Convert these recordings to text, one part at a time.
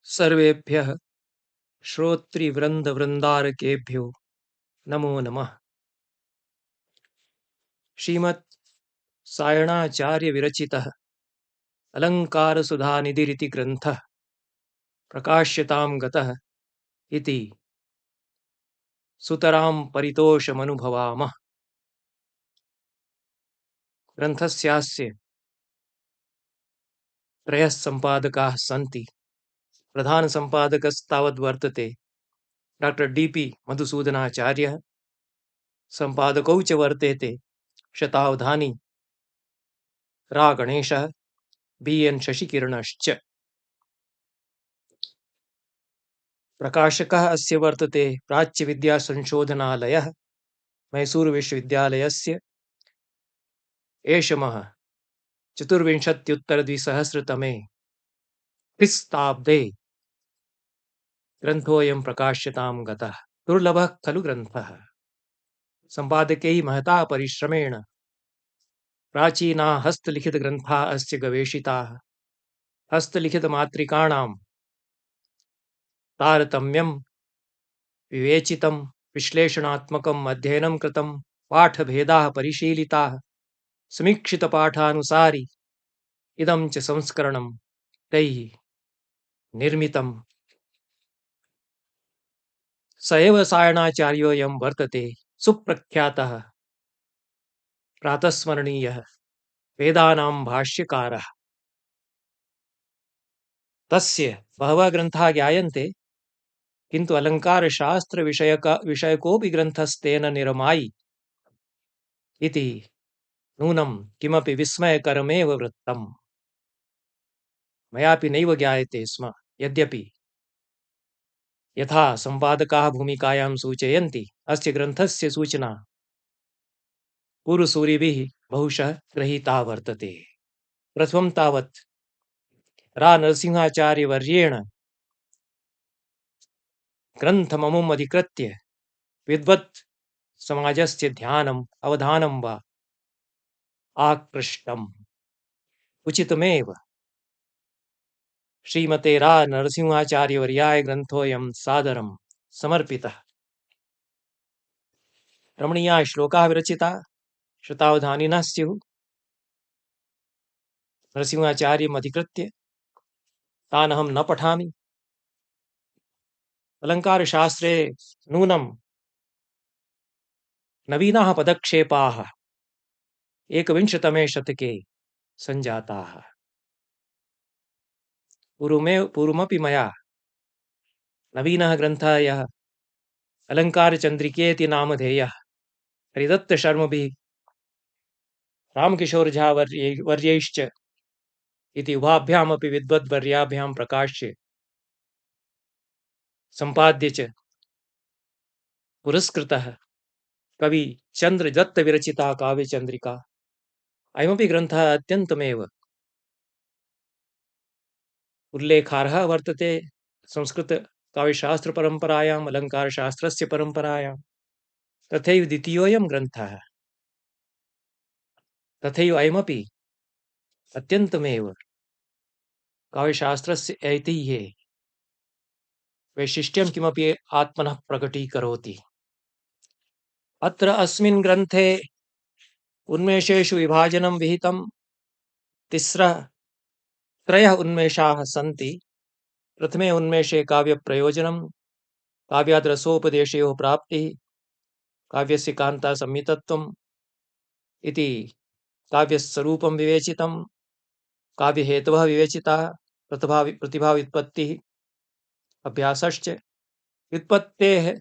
सर्वेभ्यः श्रोतृवृन्दवृन्दारकेभ्यो नमो नमः। श्रीमत् सायणाचार्य विरचितः अलङ्कारसुधानिधिरिति ग्रन्थः प्रकाश्यतां गतः इति सुतरां परितोषमनुभवामः। ग्रन्थस्यास्य त्रयः सम्पादकाः सन्ति। प्रधानसम्पादकस्तावद्वर्तते डॉक्टर डी.पी. मधुसूदनाचार्यः। सम्पादकौ च वर्तेते शतावधानी रा गणेशः बी.एन्. शशिकिरणश्च। प्रकाशकः अस्य वर्तते प्राच्यविद्यासंशोधनालयः मैसूरुविश्वविद्यालयस्य। एषमः 24-द्विसहस्रतमे ख्रीस्ताब्दे ग्रन्थोऽयं प्रकाश्यतां गतः। दुर्लभः खलु ग्रन्थः। सम्पादकैः महता परिश्रमेण प्राचीनाः हस्तलिखितग्रन्थाः अस्य गवेषिताः। हस्तलिखितमात्रिकाणां तारतम्यं विवेचितं, विश्लेषणात्मकम् अध्ययनं कृतं, पाठभेदाः परिशीलिताः, समीक्षितपाठानुसारि इदं च संस्करणं तैः निर्मितम्। स एव सायणाचार्योऽयं वर्तते सुप्रख्यातः प्रातस्मरणीयः वेदानां भाष्यकारः। तस्य बहवः ग्रन्थाः ज्ञायन्ते, किन्तु अलङ्कारशास्त्रविषयकोऽपि ग्रन्थस्तेन निरमायि इति नूनं किमपि विस्मयकरमेव वृत्तम्। मयापि नैव ज्ञायते स्म, यद्यपि यथा सम्पादकाः भूमिकायां सूचयन्ति, अस्य ग्रन्थस्य सूचना पूर्वसूरिभिः बहुशः गृहीता वर्तते। प्रथमं तावत् रा नरसिंहाचार्यवर्येण ग्रन्थममुम् अधिकृत्य विद्वत् समाजस्य ध्यानम् अवधानं वा आकृष्टम्। उचितमेव श्रीमते रा नरसिंहाचार्यवर्याय ग्रन्थोऽयं सादरं समर्पितः। रमणीयाः श्लोकाः विरचिताः शतावधानिनः स्युः। नरसिंहाचार्यम् अधिकृत्य तान् अहं न पठामि। अलङ्कारशास्त्रे नूनं नवीनाः पदक्षेपाः एकविंशतमे शतके सञ्जाताः। पूर्वमपि मया नवीनः ग्रन्थः यः अलङ्कारचन्द्रिकेति नामधेयः हरिदत्तशर्मभिः रामकिशोर झा वर्यैश्च इति उभाभ्यामपि विद्वद्वर्याभ्यां प्रकाश्य सम्पाद्य च पुरस्कृतः कवि चन्द्रदत्त विरचिता काव्यचन्द्रिका। अयमपि ग्रन्थः अत्यन्तमेव उल्लेखार्हः वर्तते संस्कृतकाव्यशास्त्रपरम्परायाम्, अलङ्कारशास्त्रस्य परम्परायां। तथैव द्वितीयोऽयं ग्रन्थः, तथैव अयमपि अत्यन्तमेव काव्यशास्त्रस्य ऐतिह्ये वैशिष्ट्यं किमपि आत्मनः प्रकटीकरोति। अत्र अस्मिन् ग्रन्थे उन्मेषेषु विभाजनं विहितं। त्रयः उन्मेषाः सन्ति। प्रथमे उन्मेषे काव्यप्रयोजनं, काव्याद्रसोपदेशयोः प्राप्तिः, काव्यस्य कान्तासंहितत्वम् इति काव्यस्वरूपं विवेचितं, काव्यहेतवः विवेचिताः, प्रतिभाव्युत्पत्तिः, अभ्यासश्च। व्युत्पत्तेः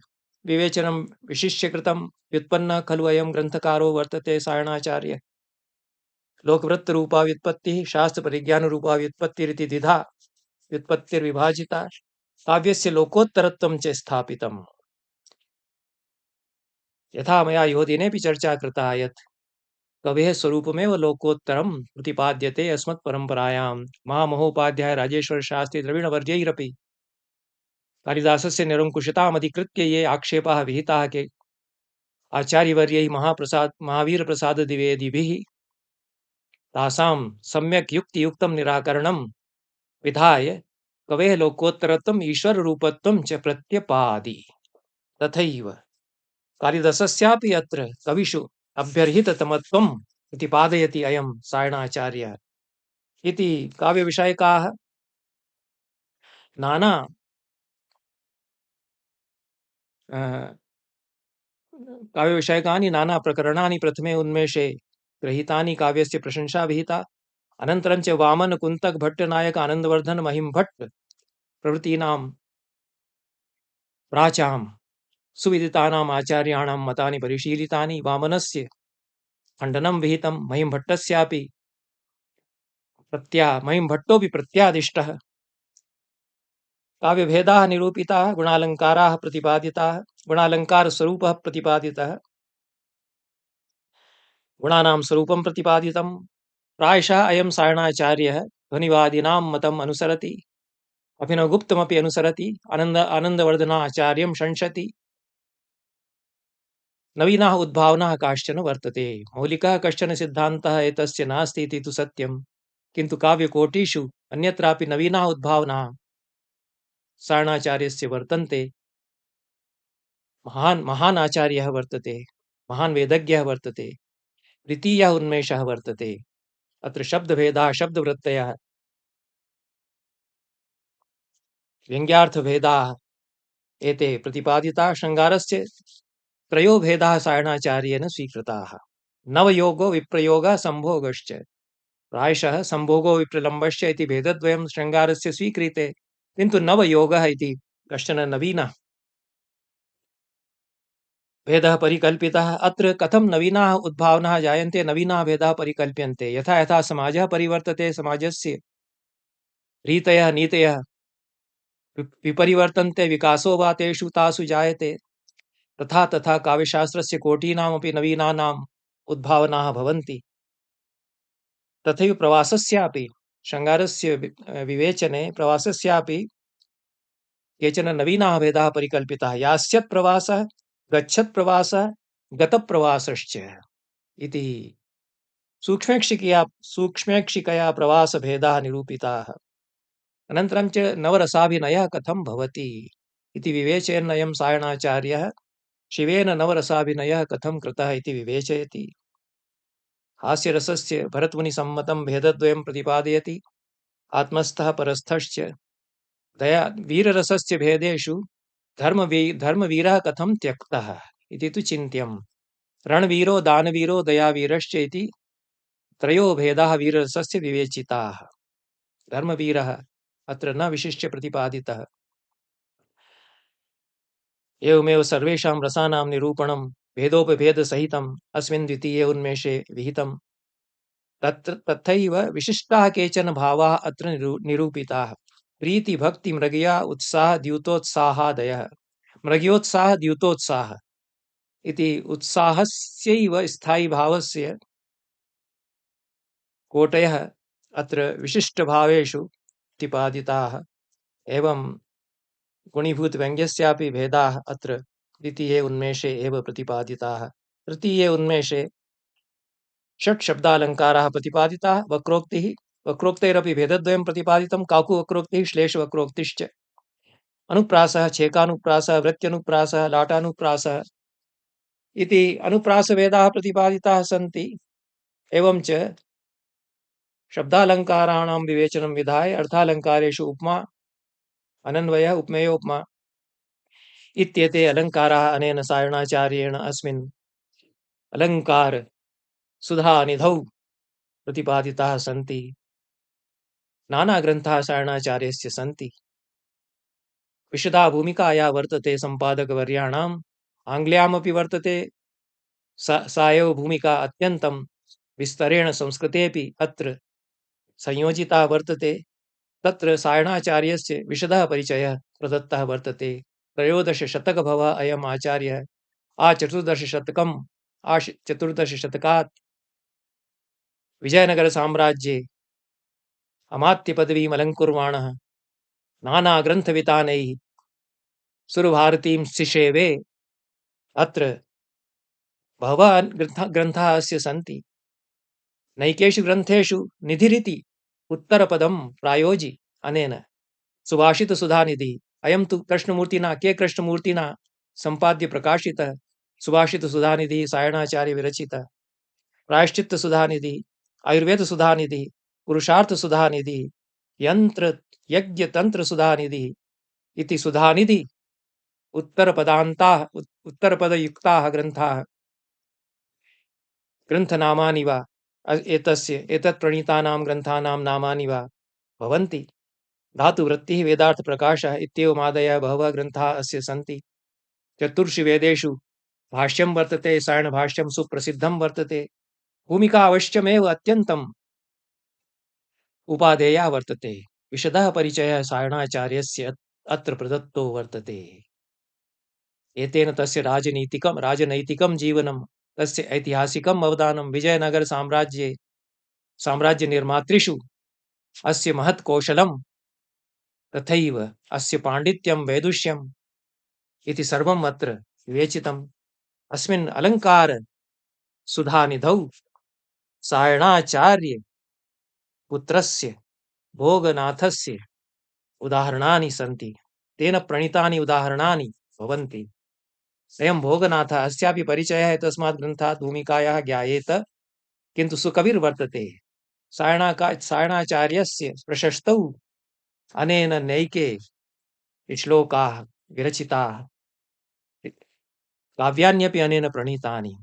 विवेचनं विशिष्य कृतं। व्युत्पन्नः खलु अयं ग्रन्थकारो वर्तते सायणाचार्यः। लोकवृत्तरूपा व्युत्पत्तिः, शास्त्रपरिज्ञानरूपा व्युत्पत्तिरिति द्विधा व्युत्पत्तिर्विभाजिता। काव्यस्य लोकोत्तरत्वं च स्थापितम्। यथा मया ह्यो दिनेऽपि चर्चा कृता यत् कवेः स्वरूपमेव लोकोत्तरं प्रतिपाद्यते अस्मत्परम्परायां। महामहोपाध्याय राजेश्वर शास्त्री द्रविणवर्यैरपि कालिदासस्य निरङ्कुशतामधिकृत्य ये आक्षेपाः विहिताः के आचार्यवर्यैः महावीरप्रसादद्विवेदिभिः, तासां सम्यक् युक्तियुक्तं निराकरणं विधाय कवेः लोकोत्तरत्वम् ईश्वररूपत्वं च प्रत्यपादि। तथैव कालिदासस्यापि अत्र कविषु अभ्यर्हिततमत्वं प्रतिपादयति अयं सायणाचार्यः इति। काव्यविषयकाः नाना काव्यविषयकानि नानाप्रकरणानि प्रथमे उन्मेषे गृहीतानि काव्यस्य प्रशंसा विहिता। अनन्तरं च वामन कुन्तक भट्टनायक आनन्दवर्धन महिमभट्ट प्रभृतीनां प्राचां सुविदितानाम् आचार्याणां मतानि परिशीलितानि। वामनस्य खण्डनं विहितं, महिमभट्टोऽपि प्रत्यादिष्टः। काव्यभेदाः निरूपिताः, गुणालङ्काराः प्रतिपादिताः, गुणालङ्कारस्वरूपः प्रतिपादितः, गुणानां स्वरूपं प्रतिपादितं। प्रायशः अयं सायणाचार्यः ध्वनिवादिनां मतम् अनुसरति, अभिनवगुप्तमपि अनुसरति, आनन्दवर्धनाचार्यं शंसति। नवीनाः उद्भावनाः काश्चन वर्तते। मौलिकः कश्चन सिद्धान्तः एतस्य नास्ति इति तु सत्यं, किन्तु काव्यकोटिषु अन्यत्रापि नवीनाः उद्भावनाः सायणाचार्यस्य वर्तन्ते। महान् आचार्यः वर्तते, महान् वेदज्ञः वर्तते, द्वितीयः उन्मेषः वर्तते। अत्र शब्दभेदाः, शब्दवृत्तयः, व्यङ्ग्यार्थभेदाः एते प्रतिपादिताः। शृङ्गारस्य त्रयो भेदाः सायणाचार्येण स्वीकृताः। नवयोगो विप्रयोगः संभोगश्च। प्रायशः संभोगो विप्रलम्बश्च इति भेदद्वयं शृङ्गारस्य स्वीक्रियते, किन्तु नवयोगः इति कश्चन नवीनः भेदः परिकल्पितः। अत्र कथं नवीनाः उद्भावनाः जायन्ते, नवीनाः भेदाः परिकल्प्यन्ते। यथा यथा समाजः परिवर्तते, समाजस्य रीतयः नीतयः विपरिवर्तन्ते, विकासो वा तेषु तासु जायते। तथा तथा काव्यशास्त्रस्य कोटीनामपि नवीनानाम् उद्भावनाः भवन्ति। तथैव प्रवासस्यापि, शृङ्गारस्य विवेचने प्रवासस्यापि केचन नवीनाः भेदाः परिकल्पिताः। यास्यत् प्रवासः, गच्छत् प्रवासः, गतप्रवासश्च इति सूक्ष्मेक्षिकया प्रवासभेदाः निरूपिताः। अनन्तरं च नवरसाभिनयः कथं भवति इति विवेचयन् अयं सायणाचार्यः शिवेन नवरसाभिनयः कथं कृतः इति विवेचयति। हास्यरसस्य भरतमुनिसम्मतं भेदद्वयं प्रतिपादयति, आत्मस्थः परस्थश्च। वीररसस्य भेदेषु धर्मवीरः कथं त्यक्तः इति तु चिन्त्यम्। रणवीरो, दानवीरो, दयावीरश्च इति त्रयो भेदाः वीररसस्य विवेचिताः। धर्मवीरः अत्र न विशिष्य प्रतिपादितः। एवमेव सर्वेषां रसानां निरूपणं भेदोपभेदसहितम् अस्मिन् द्वितीये उन्मेषे विहितम्। तथैव विशिष्टाः केचन भावाः अत्र निरूपिताः। प्रीति, भक्ति, मृगया, उत्साह, द्यूतोत्साहादयः। मृगयोत्साह, द्यूतोत्साह इति उत्साहस्यैव स्थायी भावस्य कोटयः अत्र विशिष्टभावेषु प्रतिपादिताः। एवं गुणीभूतव्यङ्ग्यस्यापि भेदाः अत्र द्वितीये उन्मेषे एव प्रतिपादिताः। तृतीये उन्मेषे षट् शब्दालङ्काराः प्रतिपादिताः। वक्रोक्तिः, वक्रोक्तैरपि भेदद्वयं प्रतिपादितं। काकुवक्रोक्तिः, श्लेषवक्रोक्तिश्च। अनुप्रासः, छेकानुप्रासः, वृत्त्यनुप्रासः, लाटानुप्रासः इति अनुप्रासभेदाः प्रतिपादिताः सन्ति। एवं च शब्दालङ्काराणां विवेचनं विधाय अर्थालङ्कारेषु उपमा, अनन्वयः, उपमेयोपमा इत्येते अलङ्काराः अनेन सायणाचार्येण अस्मिन् अलङ्कार सुधानिधौ प्रतिपादिताः सन्ति। नानाग्रन्थाः सायणाचार्यस्य सन्ति। विशदा भूमिका या वर्तते सम्पादकवर्याणाम्, आङ्ग्ल्यामपि वर्तते। सा एव भूमिका अत्यन्तं विस्तरेण संस्कृतेऽपि अत्र संयोजिता वर्तते। तत्र सायणाचार्यस्य विशदः परिचयः प्रदत्तः वर्तते। त्रयोदशशतकभवः अयम् आचार्यः। चतुर्दशशतकात् विजयनगरसाम्राज्ये अमात्यपदवीम् अलङ्कुर्वाणः नानाग्रन्थवितानैः सुरभारतीं सिषेवे। अत्र बहवः ग्रन्थाः अस्य सन्ति। नैकेषु ग्रन्थेषु निधिरिति उत्तरपदं प्रायोजि अनेन सुभाषितसुधानिधिः अयं तु कृष्णमूर्तिना के कृष्णमूर्तिना सम्पाद्य प्रकाशितः सुभाषितसुधानिधिः सायणाचार्यविरचितः प्रायश्चित्तसुधानिधिः आयुर्वेदसुधानिधिः पुरुषार्थसुधानिधिः यन्त्र यज्ञतन्त्रसुधानिधिः इति सुधानिधि उत्तरपदयुक्ताः ग्रन्थाः ग्रन्थनामानि वा एतत्प्रणीतानां ग्रन्थानां नामानि वा भवन्ति। धातुवृत्तिः वेदार्थप्रकाशः इत्येवमादयः बहवः ग्रन्थाः अस्य सन्ति। चतुर्षु वेदेषु भाष्यं वर्तते, सायणभाष्यं सुप्रसिद्धं वर्तते। भूमिका अवश्यमेव अत्यन्तम् उपादेया वर्तते। विशदः परिचयः सायणाचार्यस्य अत्र प्रदत्तो वर्तते। एतेन तस्य राजनैतिकं जीवनं, तस्य ऐतिहासिकम् अवदानं, साम्राज्यनिर्मातृषु अस्य महत् कौशलं, तथैव अस्य पाण्डित्यं वैदुष्यम् इति सर्वम् अत्र विवेचितम्। अस्मिन् अलङ्कार सुधानिधौ सायणाचार्य पुत्रस्य भोगनाथस्य उदाहरणानि सन्ति। तेन प्रणीतानि उदाहरणानि भवन्ति। अयं भोगनाथः, अस्यापि परिचयः एतस्मात् ग्रन्थात् भूमिकायाः ज्ञायेत, किन्तु सुकविर्वर्तते। सायणाचार्यस्य प्रशस्तौ अनेन नैके श्लोकाः विरचिताः, काव्यान्यपि अनेन प्रणीतानि।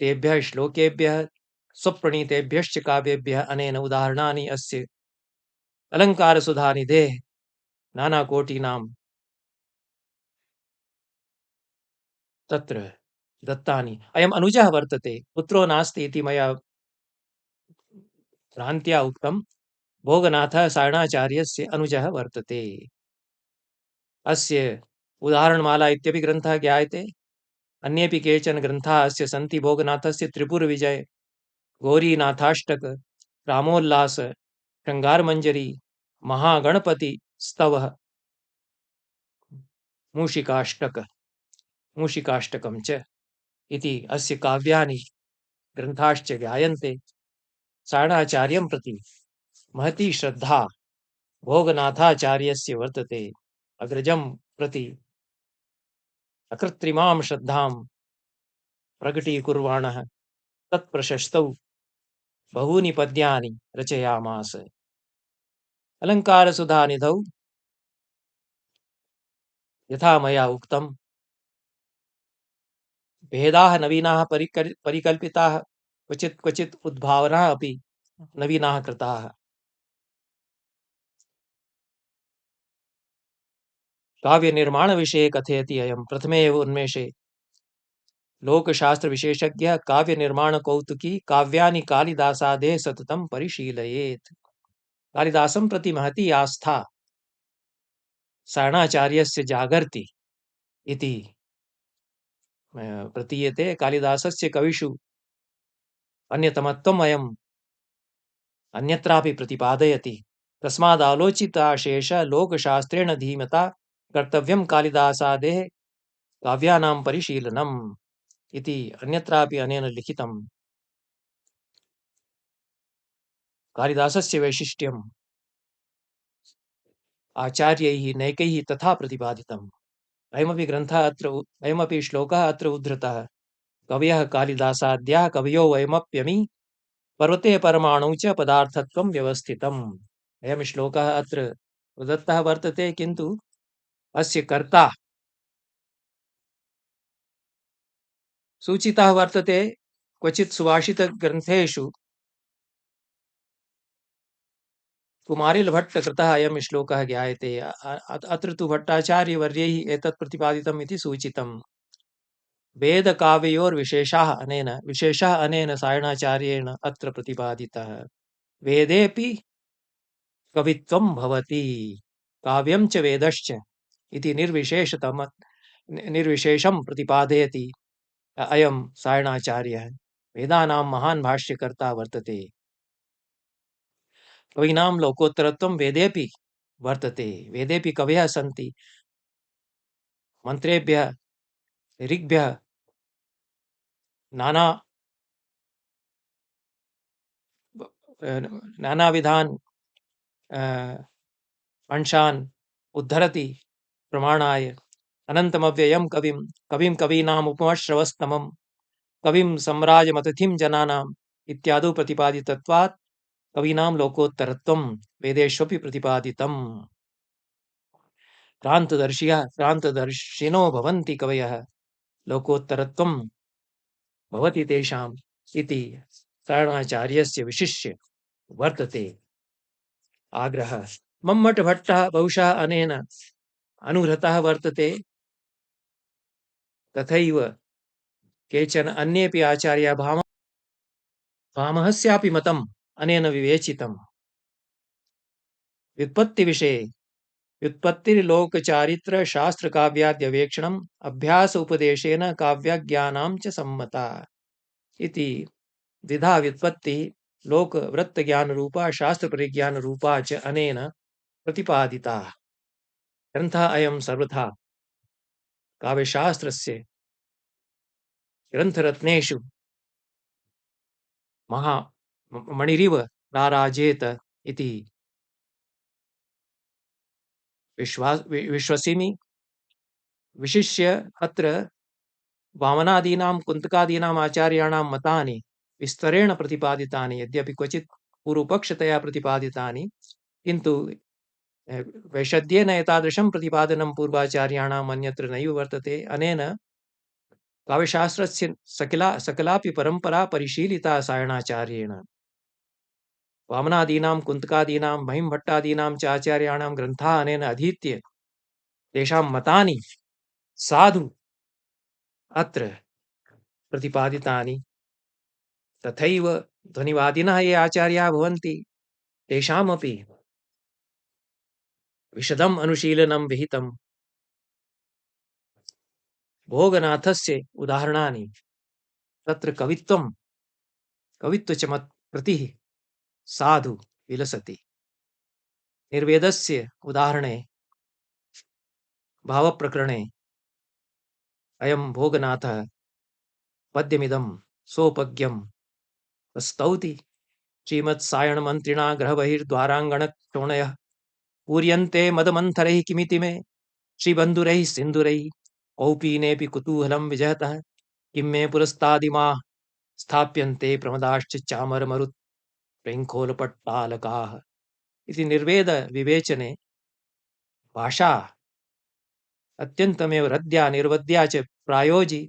तेभ्यः श्लोकेभ्यः स्वप्रणीतेभ्यश्च काव्येभ्यः अनेन उदाहरणानि अस्य अलङ्कारसुधानिधेः नानाकोटीनां तत्र दत्तानि। अयम् अनुजः वर्तते, पुत्रो नास्ति इति मया भ्रान्त्या उक्तं। भोगनाथः सायणाचार्यस्य अनुजः वर्तते। अस्य उदाहरणमाला इत्यपि ग्रन्थः ज्ञायते। अन्येपि केचन ग्रन्थाः अस्य सन्ति। भोगनाथस्य त्रिपुरविजय, गौरीनाथाष्टक, रामोल्लास, शृङ्गारमञ्जरी, महागणपतिस्तवः, मूषिकाष्टकं च इति अस्य काव्यानि ग्रन्थाश्च ज्ञायन्ते। सायणाचार्यं प्रति महती श्रद्धा भोगनाथाचार्यस्य वर्तते। अग्रजं प्रति अकृत्रिमां श्रद्धां प्रकटीकुर्वाणः तत्प्रशस्तौ बहूनि पद्यानि रचयामास। अलङ्कारसुधानिधौ यथा मया उक्तं, भेदाः नवीनाः परिकल्पिताः, क्वचित् क्वचित् उद्भावनाः अपि नवीनाः कृताः। काव्यनिर्माणविषये कथयति अयं प्रथमे एव उन्मेषे। लोकशास्त्रविशेषज्ञः काव्यनिर्माणकौतुकी काव्यानि कालिदासादेः सततं परिशीलयेत्। कालिदासं प्रति महती आस्था सायणाचार्यस्य जागर्ति इति प्रतीयते। कालिदासस्य कविषु अन्यतमत्वम् अयम् अन्यत्रापि प्रतिपादयति। तस्मादालोचिताशेष लोकशास्त्रेण धीमता कर्तव्यं कालिदासादेः काव्यानां परिशीलनम् इति अन्यत्रापि अनेन लिखितम्। कालिदासस्य वैशिष्ट्यम् आचार्यैः नैकैः तथा प्रतिपादितम्। अयमपि श्लोकः अत्र उद्धृतः। कवयः कालिदासाद्याः कवयो वयमप्यमी पर्वते परमाणु च पदार्थत्वं व्यवस्थितम्। अयं श्लोकः अत्र प्रदत्तः वर्तते, किन्तु अस्य कर्ता सूचितः वर्तते क्वचित् सुभाषितग्रन्थेषु। कुमारिलभट्टकृतः अयं श्लोकः ज्ञायते। अत्र तु भट्टाचार्यवर्यैः एतत् प्रतिपादितम् इति सूचितम्। विशेषः अनेन सायणाचार्येण अत्र प्रतिपादितः। वेदेऽपि कवित्वं भवति, काव्यं च वेदश्च इति निर्विशेषं प्रतिपादयति अयं सायणाचार्यः। वेदानां महान् भाष्यकर्ता वर्तते। कवीनां लोकोत्तरत्वं वेदेऽपि वर्तते। वेदेऽपि कवयः सन्ति। मन्त्रेभ्यः ऋग्भ्यः नाना नानाविधान् अंशान् उद्धरति प्रमाणाय अनन्तमव्ययं कविं कवीनामुपमश्रवस्तमं कविं सम्राजमतिथिं जनानाम् इत्यादौ प्रतिपादितत्वात् कवीनां लोकोत्तरत्वं वेदेष्वपि प्रतिपादितम्। क्रान्तदर्शिनो भवन्ति कवयः लोकोत्तरत्वं भवति तेषाम् इति सायणाचार्यस्य विशिष्य वर्तते आग्रहः। मम्मटभट्टः बहुशः अनेन अनुहृतः वर्तते। तथैव केचन अन्येपि आचार्याः भामहस्यापि मतम् अनेन विवेचितम्। व्युत्पत्तिविषये व्युत्पत्तिर्लोकचारित्र शास्त्रकाव्याद्यवेक्षणम् अभ्यास उपदेशेन काव्यज्ञानां च सम्मता इति द्विधा व्युत्पत्ति लोक वृत्त ज्ञान रूपा शास्त्र परिज्ञान रूपा च अनेन प्रतिपादिता। ग्रन्थः अयं सर्वथा काव्यशास्त्रस्य ग्रन्थरत्नेषु महा मणिरिव राराजेत इति विश्वसिमि। विशिष्य अत्र वामनादीनां कुन्तकादीनाम् आचार्याणां मतानि विस्तरेण प्रतिपादितानि, यद्यपि क्वचित् पूर्वपक्षतया प्रतिपादितानि, किन्तु वैशद्येन एतादृशं प्रतिपादनं पूर्वाचार्याणाम् अन्यत्र नैव वर्तते। अनेन काव्यशास्त्रस्य सकलापि परम्परा परिशीलिता सायणाचार्येण। वामनादीनां कुन्तकादीनां महिमभट्टादीनां च आचार्याणां ग्रन्थाः अनेन अधीत्य तेषां मतानि साधु अत्र प्रतिपादितानि। तथैव ध्वनिवादिनः ये आचार्याः भवन्ति तेषामपि विशदम् अनुशीलनं विहितम्। भोगनाथस्य उदाहरणानि तत्र कवित्वचमत्कृतिः साधु विलसति। निर्वेदस्य उदाहरणे भावप्रकरणे अयं भोगनाथः पद्यमिदं सोपज्ञं स्तौति। श्रीमत्सायणमन्त्रिणा गृहबहिर्द्वाराङ्गणक्षोणयः पूर्यन्ते मदमन्थरैः किमिति मे श्रीबन्धुरैः सिन्धुरैः कौपीनेऽपि कुतूहलं विजहतः किं मे पुरस्तादिमाः स्थाप्यन्ते प्रमदाश्च चामरमरुत् प्रेङ्खोलपट्टालकाः इति निर्वेद विवेचने भाषा अत्यन्तमेव हृद्या निर्वद्या च प्रायोजि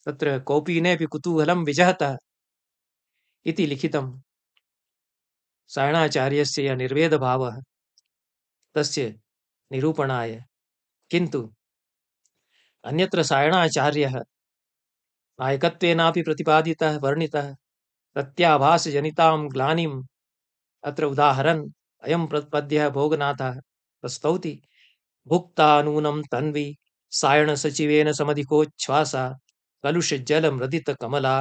तत्र कौपीनेऽपि कुतूहलं विजहतः इति लिखितं। सायणाचार्यस्य यः निर्वेदभावः तस्य निरूपणाय, किन्तु अन्यत्र सायणाचार्यः नायकत्वेनापि प्रतिपादितः वर्णितः। प्रत्याभासजनितां ग्लानिम् अत्र उदाहरन् अयं पद्यः भोगनाथः प्रस्तौति। भुक्ता नूनं तन्वी सायणसचिवेन समधिकोच्छ्वासा कलुषजलमृदितकमला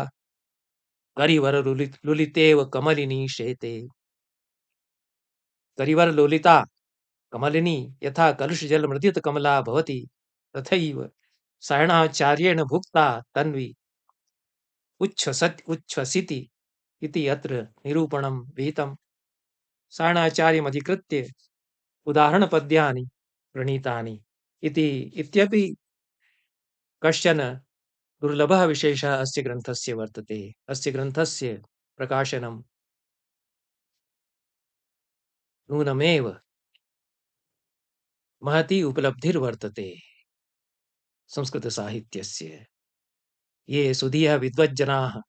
करिवरलुलितेव कमलिनी शेते। करिवरलुलिता कमलिनी यथा कलुषजलमृदितकमला भवति, तथैव सायणाचार्येण भुक्ता तन्वी उच्छ्वसिति इति अत्र निरूपणं विहितम्। सायणाचार्यमधिकृत्य उदाहरणपद्यानि प्रणीतानि इत्यपि कश्चन दुर्लभः विशेषः अस्य ग्रन्थस्य वर्तते। अस्य ग्रन्थस्य प्रकाशनं नूनमेव महती उपलब्धिर्वर्तते संस्कृतसाहित्यस्य। ये सुधियः विद्वज्जनाः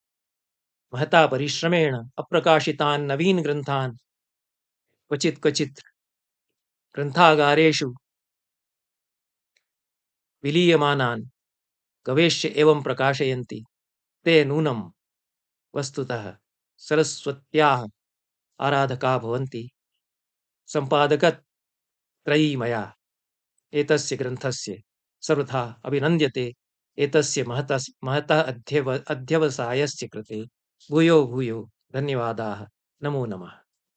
महता परिश्रमेण अप्रकाशितान् नवीन ग्रन्थान् क्वचित् ग्रन्थागारेषु विलीयमानान् गवेष्य एवं प्रकाशयन्ति, ते नूनं वस्तुतः सरस्वत्याः आराधकाः भवन्ति। सम्पादकत्रयी मया एतस्य ग्रन्थस्य सर्वथा अभिनन्द्यते। एतस्य महतः अध्यवसायस्य कृते भूयो भूयो धन्यवादाः। नमो नमः।